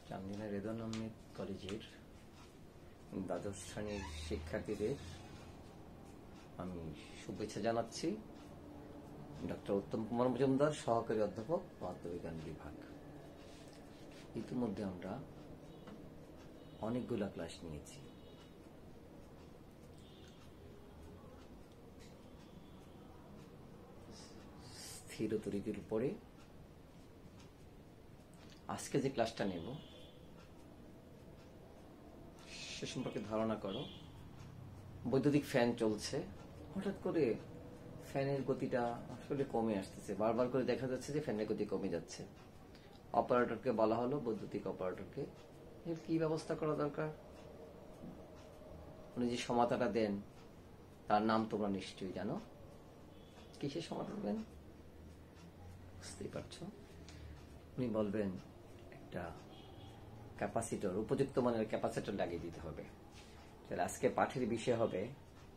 চান্দিনা রেদন আহমেদ কলেজের দ্বাদশ শ্রেণীর শিক্ষার্থীদের আমি শুভেচ্ছা জানাচ্ছি। ডক্টর উত্তম কুমার মজুমদার, সহকারী অধ্যাপক, পদার্থবিজ্ঞান বিভাগ। ইতিমধ্যে আমরা অনেকগুলা ক্লাস নিয়েছি। স্থির তরিতির উপরে আজকে যে ক্লাসটা নেব সে সম্পর্কে ধারণা করো। বৈদ্যুতিক ফ্যান চলছে, হঠাৎ করে ফ্যানের গতিটা আসলে কমে আসতেছে, বারবার করে দেখা যাচ্ছে যে ফ্যানের গতি কমে যাচ্ছে। অপারেটরকে বলা হলো, বৈদ্যুতিক অপারেটরকে, এর কি ব্যবস্থা করা দরকার। উনি যে সমাধানটা দেন তার নাম তোমরা নিশ্চয়ই জানো। কিসের সমাধান দেন বুঝতেই পারছো। উনি বলবেন একটা ক্যাপাসিটর, উপযুক্ত মানের ক্যাপাসিটর লাগিয়ে দিতে হবে। তাহলে আজকে পাঠের বিষয় হবে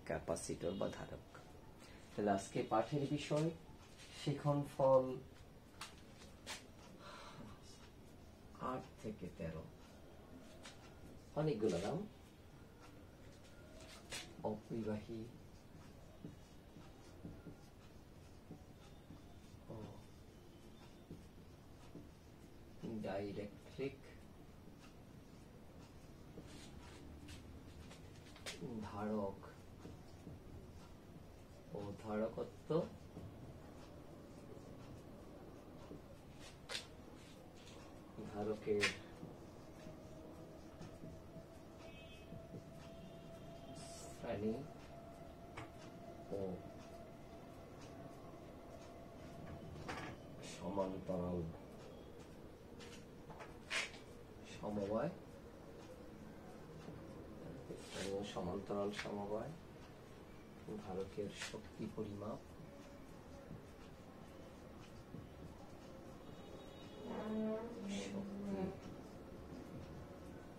ক্যাপাসিটর বা ধারক। তাহলে আজকে পাঠের বিষয় শিখনফল 8 থেকে 13, অনেকগুলো নাম। অপরিবাহী ও ডাইইলেকট্রিক, ধারক ও ধারকত্ব, ধারকের শ্রেণী ও সমান্তরাল সমবায়, সমান্তরাল সমবায়, ধারকের শক্তি পরিমাপ, শক্তি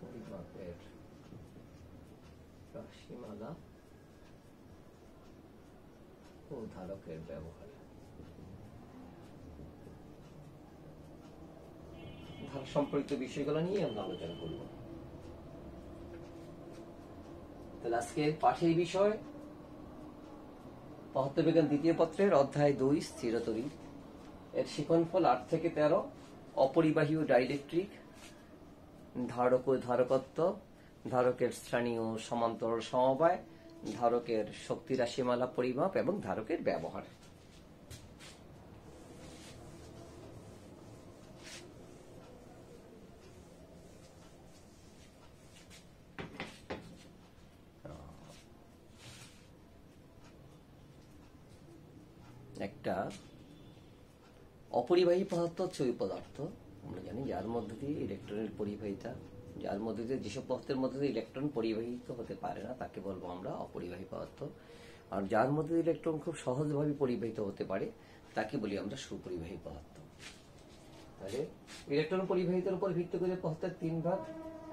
পরিমাপের রাশিমালা ও ধারকের ব্যবহার। ধারক সম্পর্কিত বিষয়গুলো নিয়ে আমরা আলোচনা করব। তাহলে আজকে পাঠের বিষয় পদার্থবিজ্ঞান দ্বিতীয় পত্রের অধ্যায় 2 স্থির তড়িৎ, এর শিখনফল 8 থেকে 13, অপরিবাহী ও ডাইইলেকট্রিক, ধারক ও ধারকত্ব, ধারকের শ্রেণী ও সমান্তরাল সমবায়, ধারকের শক্তি রাশিমালা পরিমাপ এবং ধারকের ব্যবহার। একটা অপরিবাহী পদার্থ হচ্ছে ওই পদার্থ আমরা জানি যার মধ্যে দিয়ে ইলেকট্রনের পরিবাহিতা, যার মধ্যে দিয়ে যেসব পদার্থের মধ্যে দিয়ে ইলেকট্রন পরিবাহিত হতে পারে না তাকে বলবো আমরা অপরিবাহী পদার্থ। আর যার মধ্যে দিয়ে ইলেকট্রন খুব সহজভাবে পরিবাহিত হতে পারে তাকে বলি আমরা সুপরিবাহী পদার্থ। তাহলে ইলেকট্রন পরিবাহিতার উপর ভিত্তি করে পদার্থের 3 ভাগ,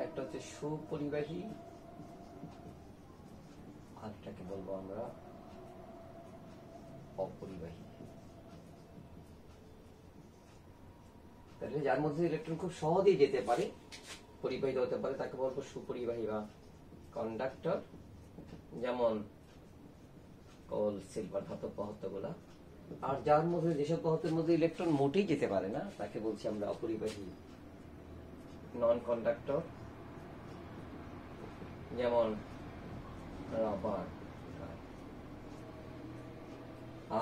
একটা হচ্ছে সুপরিবাহী, আরেকটাকে বলবো আমরা অপরিবাহী। তাহলে যার মধ্যে ইলেকট্রন খুব সহজেই যেতে পারে, পরিবাহিত হতে পারে, তাকে বলবো সুপরিবাহী বা কন্ডাক্টর, যেমন কল, সিলভার ধাতব পদার্থগুলা। আর যার মধ্যে যেসব পদার্থের মধ্যে ইলেকট্রন মোটেই যেতে পারে না তাকে বলছি আমরা অপরিবাহী, নন কন্ডাক্টর, যেমন রাবার।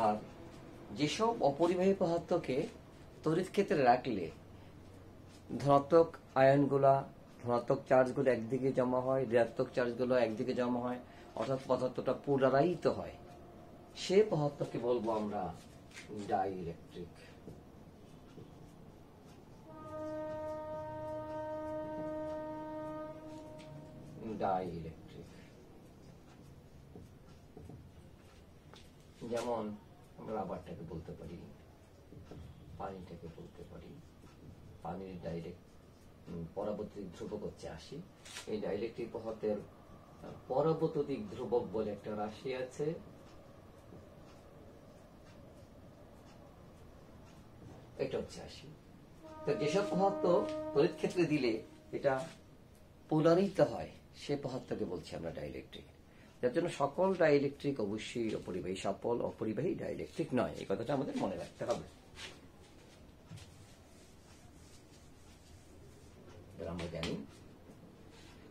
আর যেসব অপরিবাহী পদার্থকে তড়িৎ ক্ষেত্রে রাখলে ধনাত্মক আয়নগুলা, ধনাত্মক চার্জগুলো একদিকে জমা হয়, ঋণাত্মক চার্জগুলো একদিকে জমা হয়, অর্থাৎ পদার্থটা পোলারাইজড হয়, সে পদার্থকে বলবো আমরা ডাইইলেকট্রিক। ডাইইলেকট্রিক যেমন আমরা রাবারটাকে বলতে পারি, পানিটাকে বলতে পারি। পানির ডাইরেক্ট পরাবৈদ্যুতিক ধ্রুবক হচ্ছে 80। এই ডাইইলেকট্রিক পদার্থের পরাবৈদ্যুতিক ধ্রুবক বলে একটা রাশি আছে, এটা হচ্ছে 80। তো যেসব পদার্থ তড়িৎ ক্ষেত্রে দিলে এটা পোলারিত হয় সে পদার্থকে বলছি আমরা ডাইইলেকট্রিক। যার জন্য সকল ডাইইলেকট্রিক অবশ্যই অপরিবাহী, সকল অপরিবাহী ডাইইলেকট্রিক নয়, এই কথাটা আমাদের মনে রাখতে হবে। আমরা জানি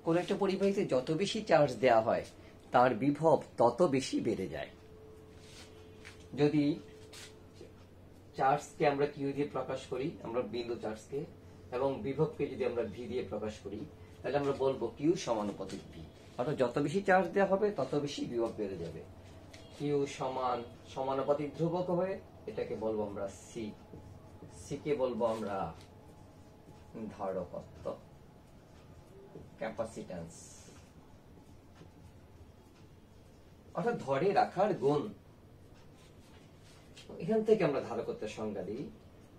কোন একটা পরিবাহীতে যত বেশি চার্জ দেওয়া হয় তার বিভব তত বেশি বেড়ে যায়। যদি চার্জকে আমরা কিউ দিয়ে প্রকাশ করি, আমরা বিন্দু চার্জকে, এবং বিভবকে যদি আমরা ভি দিয়ে প্রকাশ করি, তাহলে আমরা বলবো কিউ সমানুপাতিক ভি। অর্থাৎ যত বেশি চার্জ দেওয়া হবে তত বেশি বিভব বেড়ে যাবে। কিউ সমানুপাতিক ধ্রুবক হবে, এটাকে বলবো আমরা সি। সি কে বলবো আমরা ধারকত্ব, ক্যাপাসিট্যান্স, অর্থাৎ ধরে রাখার গুণ। এখান থেকে আমরা ধারকত্বের সংজ্ঞা দিই।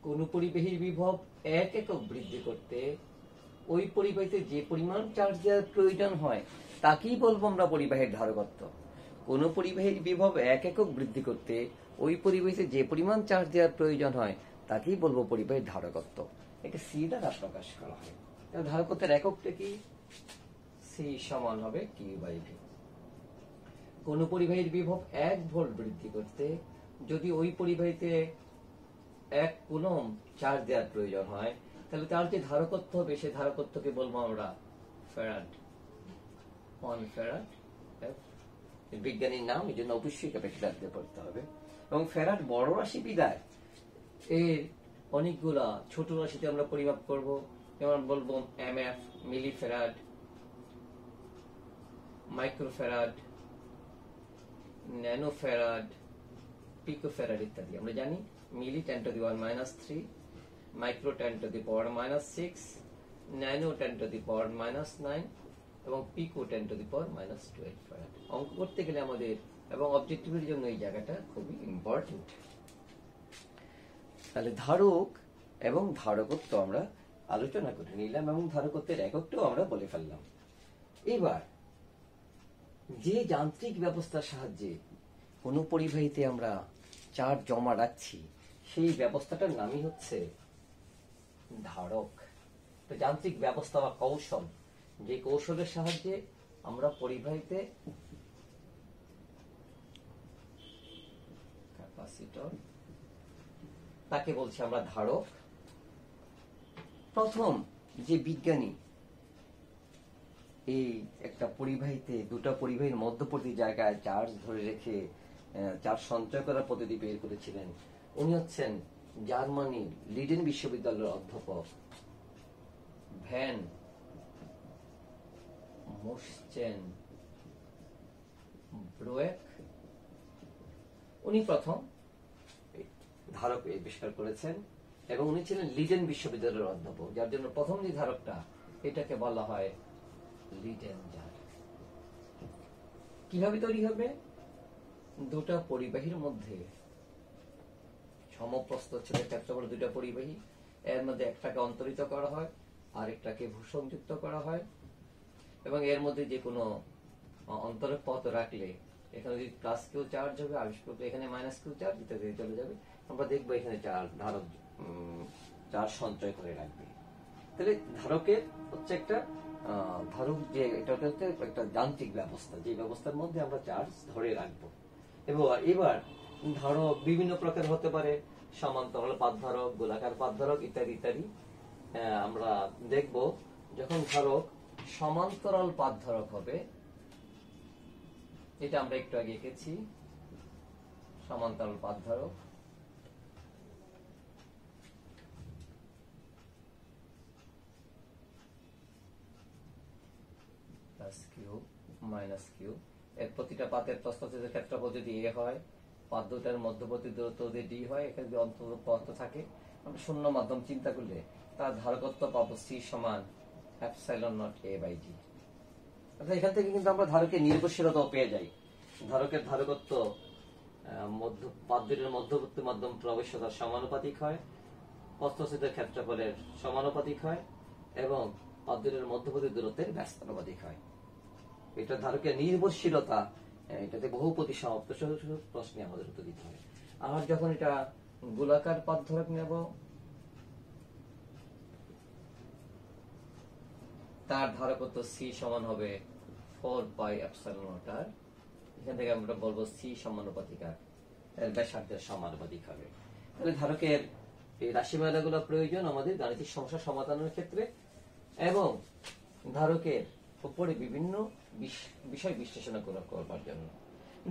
কোন পরিবাহীর বিভব 1 একক বৃদ্ধি করতে ওই পরিবাহীতে যে পরিমাণ চার্জ দেওয়ার প্রয়োজন হয় তাকেই বলবো আমরা পরিবাহীর ধারকত্ব। কোন পরিবাহীর বিভব 1 একক বৃদ্ধি করতে ওই পরিবাহীতে যে পরিমাণ চার্জ দেওয়ার প্রয়োজন হয় তাকেই বলবো পরিবাহীর ধারকত্ব। এটা সি দ্বারা প্রকাশ করা হয়। ধারকত্বের এককটা কি? সি সমান হবে কিউ বাই ভি। কোন পরিবাহীর বিভব 1 ভোল্ট বৃদ্ধি করতে যদি ওই পরিবাহীতে 1 কুলম্ব চার্জ দেওয়ার প্রয়োজন হয় তাহলে তার যে ধারকত্ব হবে সে ধারকত্বকে বলবো আমরা ফ্যারাড। 1 ফ্যারাড, বিজ্ঞানীর নাম, এই জন্য অবশ্যই ক্যাপিটাল দিয়ে পড়তে হবে। এবং ফ্যারাড বড় রাশি বিদায় এর অনেকগুলা ছোট রাশিতে আমরা পরিমাপ করব। যেমন বলবো MF, milli farad, micro farad, nano farad, pico farad ইত্যাদি। আমরা জানি milli 10 to the power -3, micro 10 to the power -6, nano 10 to the power -9 এবং pico 10 to the power -12 farad. অঙ্ক করতে গেলে আমাদের এবং অবজেক্টিভের জন্য এই জায়গাটা খুবই ইম্পর্টেন্ট। তাহলে ধারক এবং ধারকত্ব আমরা আলোচনা করে নিলাম এবং ধারকত্বের এককটাও আমরা বলে ফেললাম। এবার যে যান্ত্রিক ব্যবস্থার সাহায্যে কোন পরিবাহীতে আমরা চার্জ জমা রাখছি সেই ব্যবস্থাটার নামই হচ্ছে ধারক। তো যান্ত্রিক ব্যবস্থা বা কৌশল, যে কৌশলের সাহায্যে আমরা পরিবাহীতে ক্যাপাসিটর, তাকে বলছি আমরা ধারক। প্রথম যে বিজ্ঞানী এই একটা পরিবাহীতে দুটা পরিবাহীর মধ্যবর্তী জায়গায় চার্জ ধরে রেখে চার্জ সঞ্চয় করার পদ্ধতি বের করেছিলেন উনি হচ্ছেন জার্মানির লিডেন বিশ্ববিদ্যালয়ের অধ্যাপক ভ্যান মোসচেন ব্রোয়েক। উনি প্রথম ধারক আবিষ্কার করেছেন এবং উনি ছিলেন লিডেন বিশ্ববিদ্যালয়ের অধ্যাপক, যার জন্য প্রথম যে ধারকটা এটাকে বলা হয় লিডেন জার। কিভাবে তৈরি হবে? দুটা পরিবাহীর মধ্যে সমপ্রস্থচ্ছেদের ক্ষেত্রফল দুটা পরিবাহী, এর মধ্যে একটাকে অন্তরিত করা হয় আরেকটাকে ভূসংযুক্ত করা হয় এবং এর মধ্যে যে কোনো অন্তরের পথ রাখলে এখানে যদি প্লাস কিউ চার্জ হবে আবিষ্কার, এখানে মাইনাস কিউ চার্জ ইত্যাদি চলে যাবে। আমরা দেখবো এখানে ধারক চার্জ সঞ্চয় করে রাখবে। তাহলে ধারকের হচ্ছে একটা ধারক, যে এটা হচ্ছে একটা যান্ত্রিক ব্যবস্থা, যে ব্যবস্থার মধ্যে আমরা চার্জ ধরে রাখবো। এবার ধারক বিভিন্ন প্রকার হতে পারে, সমান্তরাল পাতধারক, গোলাকার পাতধারক ইত্যাদি ইত্যাদি। আমরা দেখব যখন ধারক সমান্তরাল পাতধারক হবে, এটা আমরা একটু আগে এঁকেছি সমান্তরাল পাতধারক। মাইনাস কিউ, এর প্রতিটা পাতের প্রস্থচ্ছেদের ক্ষেত্রফল যদি এ হয়, পাত দুটার মধ্যবর্তী দূরত্ব যদি ডি হয়, এখানে যদি অন্তত পথ থাকে, আমরা শূন্য মাধ্যম চিন্তা করলে তার ধারকত্ব পাবো সি সমান epsilon naught A by D. অর্থাৎ এখান থেকে কিন্তু আমরা ধারকের নির্ভরশীলতাও পেয়ে যাই। ধারকের ধারকত্ব পাত দুটির মধ্যবর্তী মাধ্যম প্রবেশ্যতার সমানুপাতিক হয়, প্রস্থচ্ছেদের ক্ষেত্রফলের সমানুপাতিক হয় এবং পাত দুটির মধ্যবর্তী দূরত্বের ব্যস্তানুপাতিক হয়। এটা ধারকের নির্ভরশীলতা, এটাতে বহুপদী সমাপ্ত প্রশ্নে আমাদের উত্তর দিতে হবে। আর যখন এটা গোলাকার পাতধারক নেব, তার ধারকত্ব সি সমান হবে 4πε0r। এখান থেকে আমরা বলবো সি সমানুপাতিকার, এর ব্যাসার্ধের সমানুপাতিক হবে। তাহলে ধারকের এই রাশিমালাগুলো প্রয়োজন আমাদের গাণিতিক সমস্যা সমাধানের ক্ষেত্রে, এবং ধারকের উপরে বিভিন্ন বিষয় বিশ্লেষণ করবার জন্য।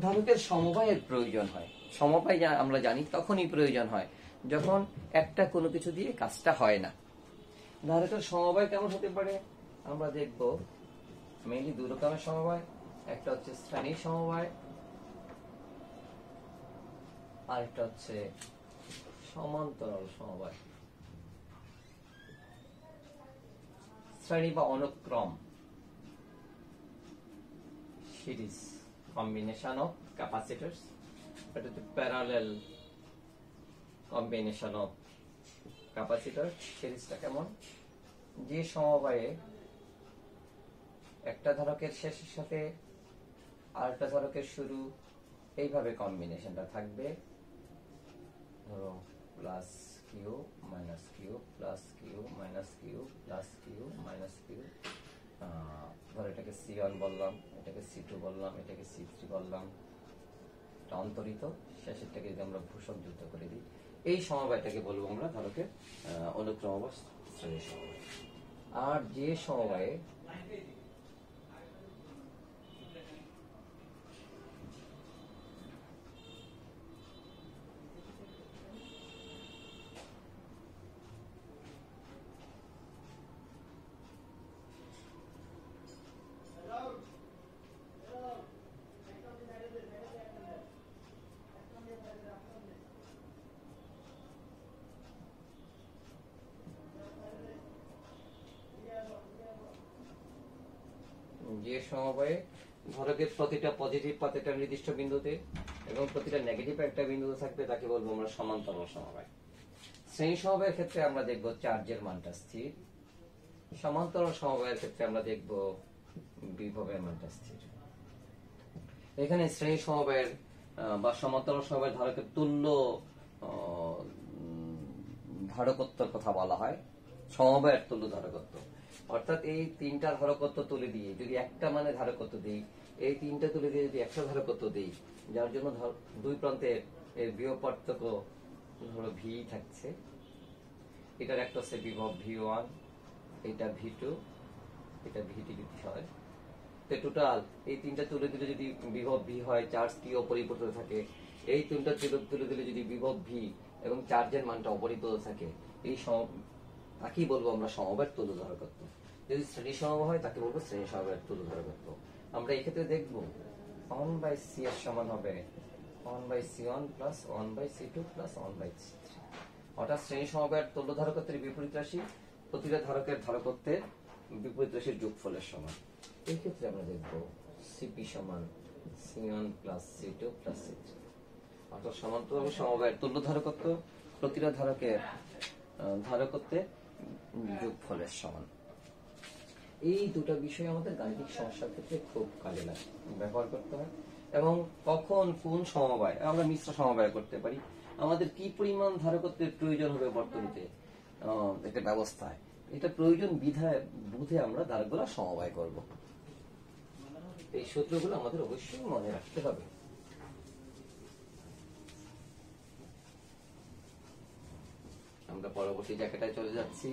ধারকের সমবায়ের প্রয়োজন হয়। সমবায় আমরা জানি তখনই প্রয়োজন হয় যখন একটা কোনো কিছু দিয়ে কাজটা হয় না। ধারকের সমবায় কেমন হতে পারে আমরা দেখব। মেইনলি দুই রকমের সমবায়, একটা হচ্ছে শ্রেণী সমবায়, আর একটা হচ্ছে সমান্তরাল সমবায়। শ্রেণী বা অনুক্রম, সিরিজ কম্বিনেশন অফ ক্যাপাসিটরস, এটা হচ্ছে প্যারালাল কম্বিনেশন অফ ক্যাপাসিটর। সিরিজটা কেমন, যে সমবায়ে একটা ধারকের শেষের সাথে আরেকটা ধারকের শুরু, এইভাবে কম্বিনেশনটা থাকবে। ধরো plus q minus q plus q minus q plus q minus q. ধরো এটাকে C1 বললাম, এটাকে C2 বললাম, এটাকে C3 বললাম। এটা অন্তরিত, শেষেরটাকে যদি আমরা ভূষক যুক্ত করে দিই, এই সমবায়টাকে বলবো আমরা ধারকের অনুক্রম বা শ্রেণী সমবায়। আর যে সমবায়ে ধারকের প্রতিটা পজিটিভ পাতেটা নির্দিষ্ট বিন্দুতে এবং প্রতিটা নেগেটিভ একটা বিন্দুতে থাকবে, তাকে বলবো আমরা সমান্তরাল সমবায়। শ্রেণী সমবায়ের ক্ষেত্রে আমরা দেখব চার্জের মানটা স্থির, সমান্তরাল সমবায়ের ক্ষেত্রে আমরা দেখব বিভবের মানটা স্থির। এখানে শ্রেণী সমবায়ের বা সমান্তরাল সমবায়ের ধারকের তুল্য ধারকত্বের কথা বলা হয়, সমবায়ের তুল্য ধারকত্ব। অর্থাৎ এই তিনটা ধারকত্ব তুলে দিয়ে যদি একটা মানে ধারকত্ব দিই, এই তিনটা তুলে দিয়ে যদি একটা ধারকত্ব দিই, যার জন্য দুই প্রান্তের এর বিভব পার্থক্য ধরো ভি থাকছে। এটার একটা হচ্ছে বিভব V1, এটা V2, এটা VT যদি হয়, তো টোটাল এই তিনটা তুলে দিলে যদি বিভব ভি হয়, চার্জ কি অপরিবর্তিত থাকে। এই তিনটা তুলে দিলে যদি বিভব ভি এবং চার্জের মানটা অপরিবর্তিত থাকে, এই তাকেই বলবো আমরা সমবায়ের তুল্য ধারকত্ব। যদি শ্রেণী সমবায় হয় তাকে বলবো শ্রেণী সমবায়ের তুল্য ধারকত্ব। আমরা এই ক্ষেত্রে দেখবো 1/c এর সমান হবে 1/c1 plus 1/c2 plus 1/c3। অর্থাৎ শ্রেণী সমবায়ের তুল্য ধারকত্বের বিপরীত রাশি প্রতিটা ধারকের ধারকত্বের বিপরীত রাশির যোগফলের সমান। এই ক্ষেত্রে আমরা দেখবো Cp সমান C1 plus C2 plus C3। অর্থাৎ সমান্তরাল সমবায়ের তুল্য ধারকত্ব প্রতিটা ধারকের ধারকত্বের যোগফলের সমান। এই দুটো বিষয় আমাদের গাণিতিক সমস্যার ক্ষেত্রে খুব কাজে লাগে, ব্যবহার করতে হয়। এবং কখন কোন সমবায় আমরা মিশ্র সমবায় করতে পারি, আমাদের কি পরিমাণ ধারকত্বের প্রয়োজন হবে বর্তনীতে একটা ব্যবস্থায়, এটা প্রয়োজন বুঝে আমরা ধারকগুলো সমবায় করব। এই সূত্রগুলো আমাদের অবশ্যই মনে রাখতে হবে। আমরা পরবর্তী জায়গাটায় চলে যাচ্ছি,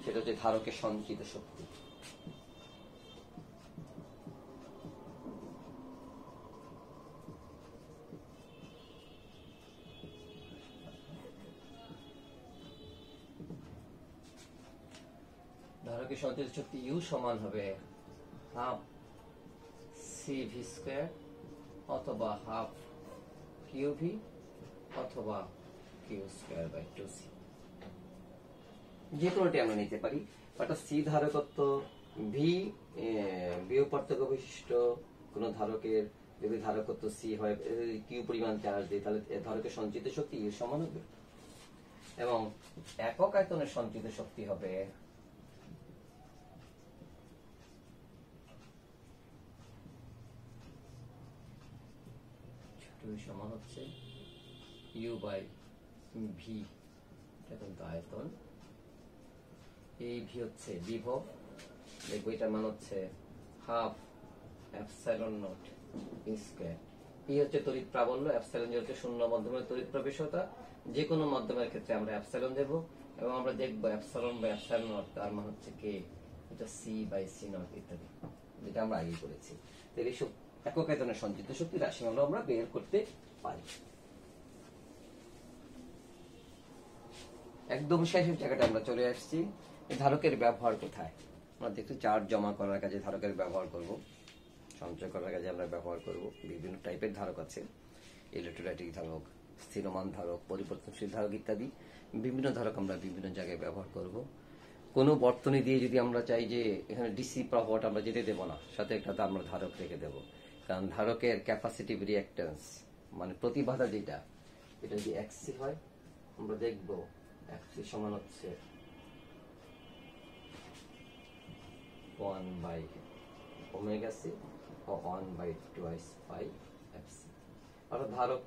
সেটা হচ্ছে ধারকের সঞ্চিত শক্তি। ধারকের সঞ্চিত শক্তি ইউ সমান হবে হাফ CV স্কয়ার অথবা হাফ QV অথবা Q স্কয়ার বাই 2C। যে কোনোটি আমরা নিতে পারি। অর্থাৎ সি ধারকত্ব, ভি বিভব পার্থক্য বিশিষ্ট কোন ধারকের যদি ধারকত্ব সি হয়, কিউ পরিমাণ চার্জ দিই, তাহলে ধারকের সঞ্চিত শক্তি এর সমান হবে। এবং একক আয়তনের সঞ্চিত শক্তি হবে সমান হচ্ছে ইউ বাই ভি, এটা কিন্তু আয়তন। এই ভি হচ্ছে বিভব দেখবো এটার মান হচ্ছে half epsilon naught E square. E হচ্ছে তড়িৎ প্রাবল্য, এপসাইলন হচ্ছে শূন্য মাধ্যমের তড়িৎ প্রবেশতা। যে কোনো মাধ্যমের ক্ষেত্রে আমরা এপসাইলন দেব এবং আমরা দেখবো এপসাইলন বা এপসাইলন নট তার মান হচ্ছে কে, এটা সি বাই সি নট ইত্যাদি, যেটা আমরা আগে করেছি। তাহলে এই একক আয়তনের সঞ্চিত শক্তি রাশিমালা আমরা বের করতে পারি। একদম শেষের জায়গাটা আমরা চলে আসছি। এই ধারকের ব্যবহার কোথায়? আমরা দেখতে চার্জ জমা করার কাজে ধারকের ব্যবহার করব, সঞ্চয় করার কাজে আমরা ব্যবহার করব। বিভিন্ন টাইপের ধারক আছে, ইলেকট্রোলাইটিক ধারক, স্থিরমান ধারক, পরিবর্তনশীল ধারক ইত্যাদি। বিভিন্ন ধারক আমরা বিভিন্ন জায়গায় ব্যবহার করব। কোনো বর্তনী দিয়ে যদি আমরা চাই যে এখানে ডিসি প্রবাহটা আমরা যেতে দেবো না, সাথে একটা আমরা ধারক রেখে দেবো, কারণ ধারকের ক্যাপাসিটিভ রিঅ্যাক্ট্যান্স মানে প্রতিবাধা যেটা, এটা যদি এক্সি হয় আমরা দেখব এক্সি সমান হচ্ছে 1 বাই ওমেগা সি ও 1 বাই টুয়াইস পাই এফসি। অর্থাৎ ধারক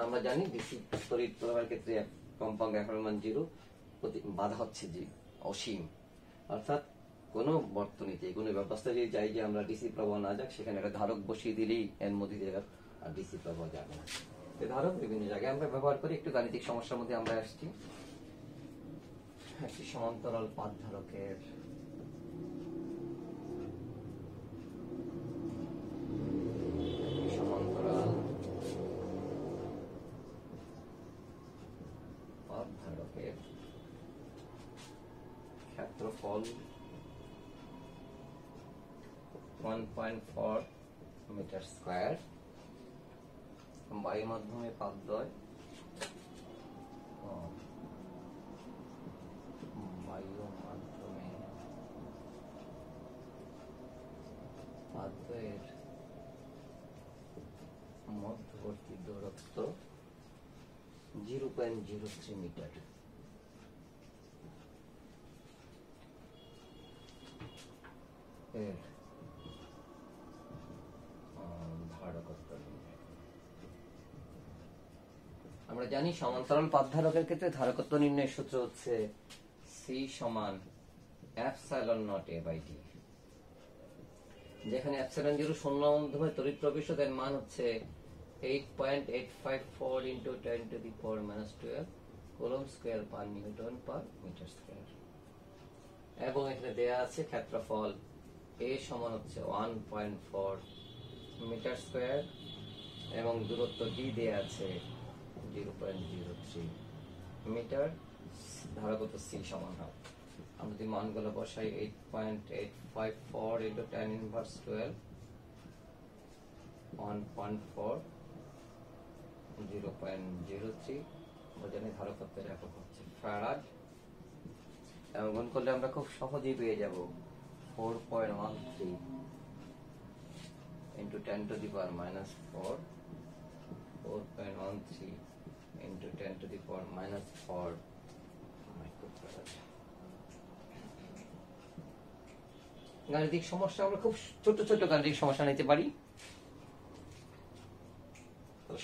আমরা জানি ডিসি তড়িৎ প্রবাহের ক্ষেত্রে কম্পাঙ্ক এর মান 0, বাধা হচ্ছে যে অসীম। অর্থাৎ কোন বর্তনীতে কোন ব্যবস্থা যদি চাই যে আমরা ডিসি প্রবাহ না যাক, সেখানে একটা ধারক বসিয়ে দিলেই এর মধ্যে দিয়ে আর ডিসি প্রবাহ যাবে না। এই ধারক বিভিন্ন জায়গায় আমরা ব্যবহার করি। একটু গাণিতিক সমস্যার মধ্যে আমরা আসছি। একটি সমান্তরাল পাত ধারকের ক্ষেত্রফল 1.4 মিটার স্কয়ার, বায়ু মাধ্যমে পাতদ্বয় পাতদ্বয়ের মধ্যবর্তী দূরত্ব 0.03 মিটার। আমরা জানি সমান্তরাল পাতধারকের ক্ষেত্রে ধারকত্ব নির্ণয়ের সূত্র হচ্ছে সি সমান epsilon naught A by D, যেখানে এপসাইলন 0 শূন্য মাধ্যমে তড়িৎ প্রবেশতার মান হচ্ছে 8.854 into 10 to the power -12 coulomb square per newton per metre square. এবং এখানে দেয়া আছে ক্ষেত্রফল এ সমান হচ্ছে 1.4 মিটার স্কয়ার এবং দূরত্ব ডি দেয়া আছে 0.03 মিটার। ধারকত্ব সি সমান হয়, আমরা যদি মানগুলো বসাই 8.854 ইনটু 10 ইনভার্স 12 1.4 0.03, আমরা জানি ধারকত্বের একক হচ্ছে ফ্যারাড। এবং গুণ করলে আমরা খুব সহজেই পেয়ে যাব 4.13 into 10 to the power minus 4, 4.13 into 10 to the power minus 4 microfarad। গাণিতিক সমস্যা আমরা খুব ছোট ছোট গাণিতিক সমস্যা নিতে পারি।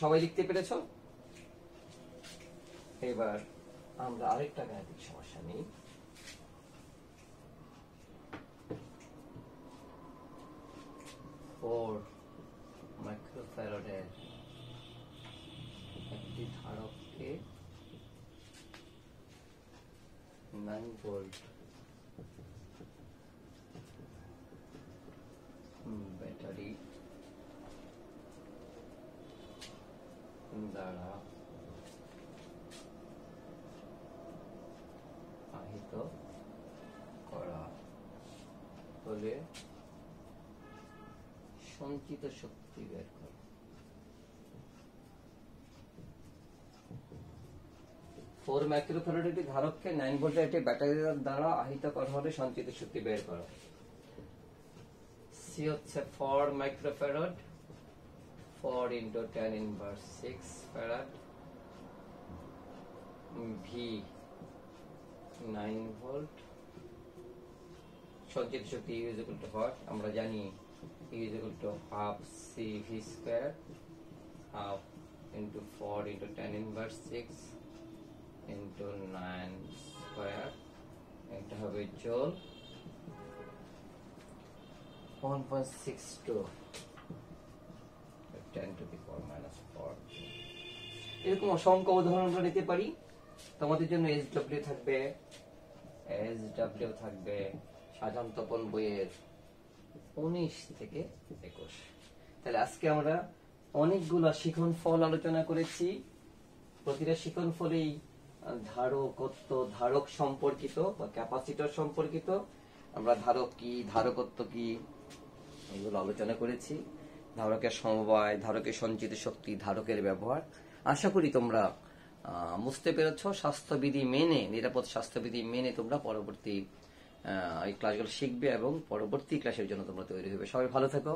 সবাই লিখতে পেরেছ? এবার আমরা আরেকটা গাণিতিক সমস্যা নিই। 4 মাইক্রোফ্যারাডের একটি ধারককে 9 ভোল্ট ব্যাটারি দ্বারা আহিত করা হলে সঞ্চিত শক্তি বের করো। 4 মাইক্রোফ্যারাড একটি ধারককে 9 ভোল্টের একটি ব্যাটারি দ্বারা আহিত করা হলে সঞ্চিত শক্তি বের করো। সি হচ্ছে 4 microfarad, 4 into 10 inverse 6 farad, V 9 volt. সঞ্চিত শক্তি E is equal to what? আমরা জানি E is equal to half CV square, half into 4 into 10 inverse 6 into 9 square, এটা হবে জোল। 1.62 10 to the power minus 4 এরকম অসংখ্য উদাহরণ আমরা নিতে পারি। তোমাদের জন্য SW থাকবে সাধারণ তপন বইয়ের 19 থেকে 21। তাহলে আজকে আমরা অনেকগুলা শিখন ফল আলোচনা করেছি। প্রতিটা শিখন ফলেই ধারকত্ব, ধারক সম্পর্কিত বা ক্যাপাসিটর সম্পর্কিত। আমরা ধারক কি, ধারকত্ব কি, এগুলো আলোচনা করেছি। ধারকের সমবায়, ধারকের সঞ্চিত শক্তি, ধারকের ব্যবহার। আশা করি তোমরা বুঝতে পেরেছ। স্বাস্থ্যবিধি মেনে, নিরাপদ স্বাস্থ্যবিধি মেনে তোমরা পরবর্তী এই ক্লাসগুলো শিখবে এবং পরবর্তী ক্লাসের জন্য তোমরা তৈরি হবে। সবাই ভালো থেকো।